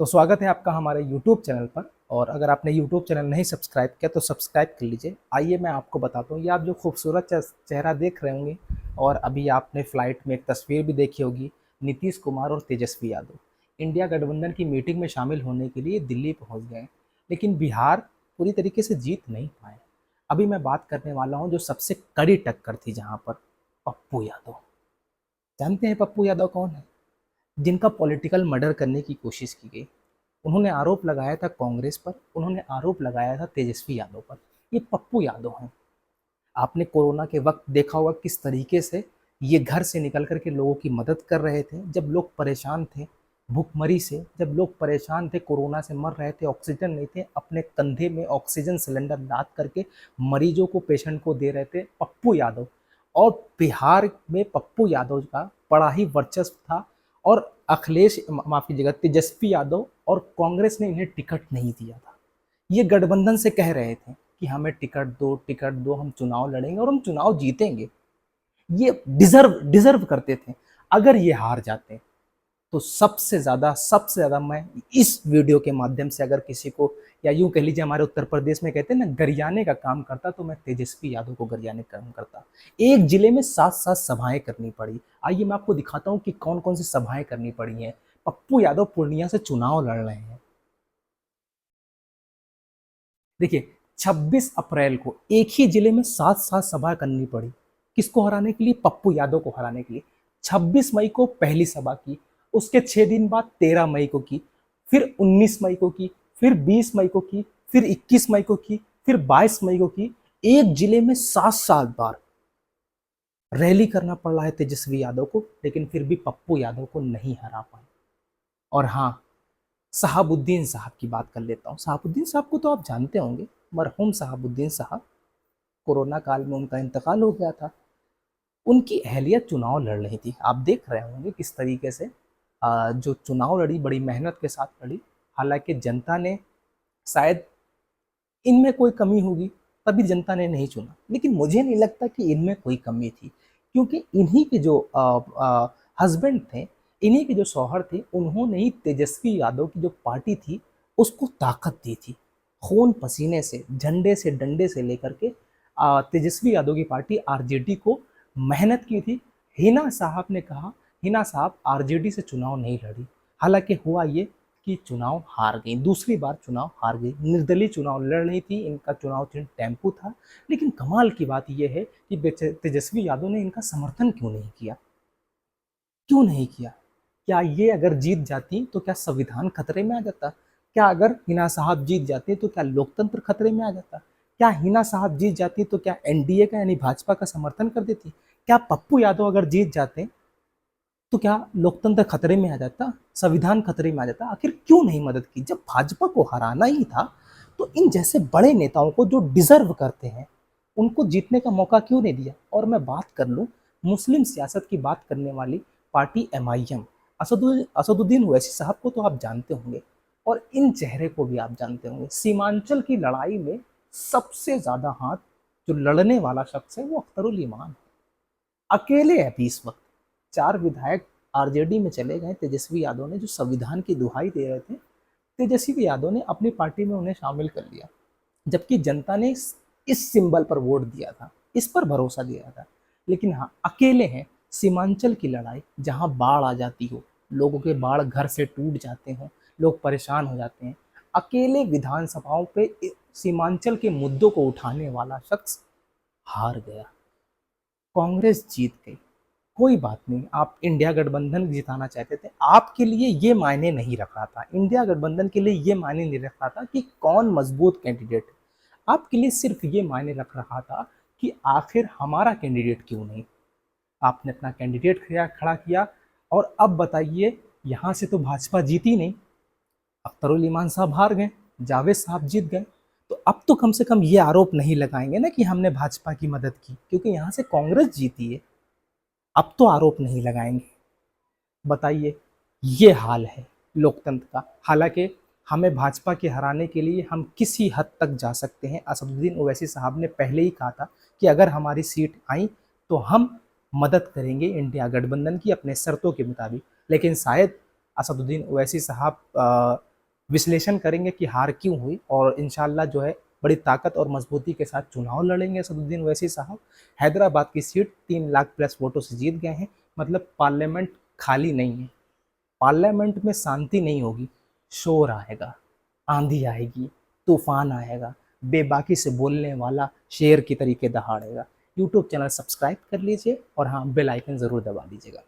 तो स्वागत है आपका हमारे YouTube चैनल पर। और अगर आपने YouTube चैनल नहीं सब्सक्राइब किया तो सब्सक्राइब कर लीजिए। आइए मैं आपको बताता हूँ, ये आप जो खूबसूरत चेहरा देख रहे होंगे और अभी आपने फ्लाइट में एक तस्वीर भी देखी होगी, नीतीश कुमार और तेजस्वी यादव इंडिया गठबंधन की मीटिंग में शामिल होने के लिए दिल्ली पहुँच गए, लेकिन बिहार पूरी तरीके से जीत नहीं पाए। अभी मैं बात करने वाला हूँ जो सबसे कड़ी टक्कर थी जहाँ पर, पप्पू यादव। जानते हैं पप्पू यादव कौन है? जिनका पॉलिटिकल मर्डर करने की कोशिश की गई। उन्होंने आरोप लगाया था कांग्रेस पर, उन्होंने आरोप लगाया था तेजस्वी यादव पर। ये पप्पू यादव हैं। आपने कोरोना के वक्त देखा होगा किस तरीके से ये घर से निकल कर के लोगों की मदद कर रहे थे। जब लोग परेशान थे भूखमरी से, जब लोग परेशान थे, कोरोना से मर रहे थे, ऑक्सीजन नहीं थे, अपने कंधे में ऑक्सीजन सिलेंडर लाद करके मरीजों को, पेशेंट को दे रहे थे पप्पू यादव। और बिहार में पप्पू यादव का बड़ा ही वर्चस्व था। और अखिलेश, माफ कीजिएगा, तेजस्वी यादव और कांग्रेस ने इन्हें टिकट नहीं दिया था। ये गठबंधन से कह रहे थे कि हमें टिकट दो, हम चुनाव लड़ेंगे और हम चुनाव जीतेंगे। ये डिजर्व करते थे। अगर ये हार जाते तो सबसे ज्यादा मैं इस वीडियो के माध्यम से अगर किसी को, या यूं कह लीजिए हमारे उत्तर प्रदेश में कहते हैं ना, गरियाने का काम करता, तो मैं तेजस्वी यादव को गरियाने का काम करता। एक जिले में 7-7 सभाएं करनी पड़ी। आइए मैं आपको दिखाता हूं कि कौन कौन सी सभाएं करनी पड़ी हैं। पप्पू यादव पूर्णिया से चुनाव लड़ रहे हैं। देखिए, 26 अप्रैल को एक ही जिले में 7-7 सभा करनी पड़ी। किसको हराने के लिए? पप्पू यादव को हराने के लिए। 26 मई को पहली सभा की, उसके 6 दिन बाद 13 मई को की, फिर 19 मई को की, फिर 20 मई को की, फिर 21 मई को की, फिर 22 मई को की। एक जिले में 7-7 बार रैली करना पड़ रहा है तेजस्वी यादव को, लेकिन फिर भी पप्पू यादव को नहीं हरा पाए। और हाँ, शहाबुद्दीन साहब की बात कर लेता हूँ। शहाबुद्दीन साहब को तो आप जानते होंगे, मरहूम शहाबुद्दीन साहब, कोरोना काल में उनका इंतकाल हो गया था। उनकी अहलिया चुनाव लड़ रही थी। आप देख रहे होंगे किस तरीके से जो चुनाव लड़ी, बड़ी मेहनत के साथ लड़ी। हालांकि जनता ने शायद, इनमें कोई कमी होगी तभी जनता ने नहीं चुना, लेकिन मुझे नहीं लगता कि इनमें कोई कमी थी, क्योंकि इन्हीं के जो हस्बैंड थे, इन्हीं के जो शौहर थे, उन्होंने ही तेजस्वी यादव की जो पार्टी थी उसको ताकत दी थी। खून पसीने से, झंडे से, डंडे से लेकर के तेजस्वी यादव की पार्टी आरजेडी को मेहनत की थी। हिना साहब ने कहा, हिना साहब आरजेडी से चुनाव नहीं लड़ी। हालांकि हुआ ये कि चुनाव हार गई, दूसरी बार चुनाव हार गई। निर्दलीय चुनाव लड़ रही थी, इनका चुनाव चिन्ह टेम्पू था। लेकिन कमाल की बात यह है कि तेजस्वी यादव ने इनका समर्थन क्यों नहीं किया? क्यों नहीं किया? क्या ये अगर जीत जाती तो क्या संविधान खतरे में आ जाता? क्या अगर हिना साहब जीत जाते तो क्या लोकतंत्र खतरे में आ जाता? क्या हिना साहब जीत जाती तो क्या एनडीए का, यानी भाजपा का समर्थन कर देती? क्या पप्पू यादव अगर जीत जाते तो क्या लोकतंत्र खतरे में आ जाता? संविधान खतरे में आ जाता? आखिर क्यों नहीं मदद की? जब भाजपा को हराना ही था तो इन जैसे बड़े नेताओं को, जो डिजर्व करते हैं, उनको जीतने का मौका क्यों नहीं दिया? और मैं बात कर लूं मुस्लिम सियासत की बात करने वाली पार्टी एमआईएम, असदुद्दीन ओवैसी साहब को तो आप जानते होंगे, और इन चेहरे को भी आप जानते होंगे। सीमांचल की लड़ाई में सबसे ज्यादा हाथ जो लड़ने वाला शख्स है वो अख्तरुल इमान है। अकेले है अभी इस वक्त। 4 विधायक आरजेडी में चले गए तेजस्वी यादव ने, जो संविधान की दुहाई दे रहे थे। तेजस्वी यादव ने अपनी पार्टी में उन्हें शामिल कर लिया, जबकि जनता ने इस सिंबल पर वोट दिया था, इस पर भरोसा दिया था। लेकिन हाँ, अकेले हैं। सीमांचल की लड़ाई, जहां बाढ़ आ जाती हो, लोगों के बाढ़ घर से टूट जाते हो, लोग परेशान हो जाते हैं, अकेले विधानसभाओं पे सीमांचल के मुद्दों को उठाने वाला शख्स हार गया। कांग्रेस जीत गई। कोई बात नहीं, आप इंडिया गठबंधन जिताना चाहते थे, आपके लिए ये मायने नहीं रख रहा था। इंडिया गठबंधन के लिए ये मायने नहीं रख रहा था कि कौन मजबूत कैंडिडेट है। आपके लिए सिर्फ ये मायने रख रहा था कि आखिर हमारा कैंडिडेट क्यों नहीं। आपने अपना कैंडिडेट खड़ा किया, और अब बताइए, यहाँ से तो भाजपा जीती नहीं, अख्तरुल ईमान साहब हार गए, जावेद साहब जीत गए। तो अब तो कम से कम ये आरोप नहीं लगाएंगे ना कि हमने भाजपा की मदद की, क्योंकि यहाँ से कांग्रेस जीती है। अब तो आरोप नहीं लगाएंगे। बताइए, ये हाल है लोकतंत्र का। हालांकि हमें भाजपा के हराने के लिए हम किसी हद तक जा सकते हैं। असदुद्दीन ओवैसी साहब ने पहले ही कहा था कि अगर हमारी सीट आई तो हम मदद करेंगे इंडिया गठबंधन की अपने शर्तों के मुताबिक। लेकिन शायद असदुद्दीन ओवैसी साहब विश्लेषण करेंगे कि हार क्यों हुई, और इंशाल्लाह जो है बड़ी ताकत और मजबूती के साथ चुनाव लड़ेंगे असदुद्दीन ओवैसी साहब। हैदराबाद की सीट 3 लाख प्लस वोटों से जीत गए हैं, मतलब पार्लियामेंट खाली नहीं है। पार्लियामेंट में शांति नहीं होगी, शोर आएगा, आंधी आएगी, तूफान आएगा, बेबाकी से बोलने वाला शेर की तरीके दहाड़ेगा। यूट्यूब चैनल सब्सक्राइब कर लीजिए और हाँ, बेल आइकन ज़रूर दबा दीजिएगा।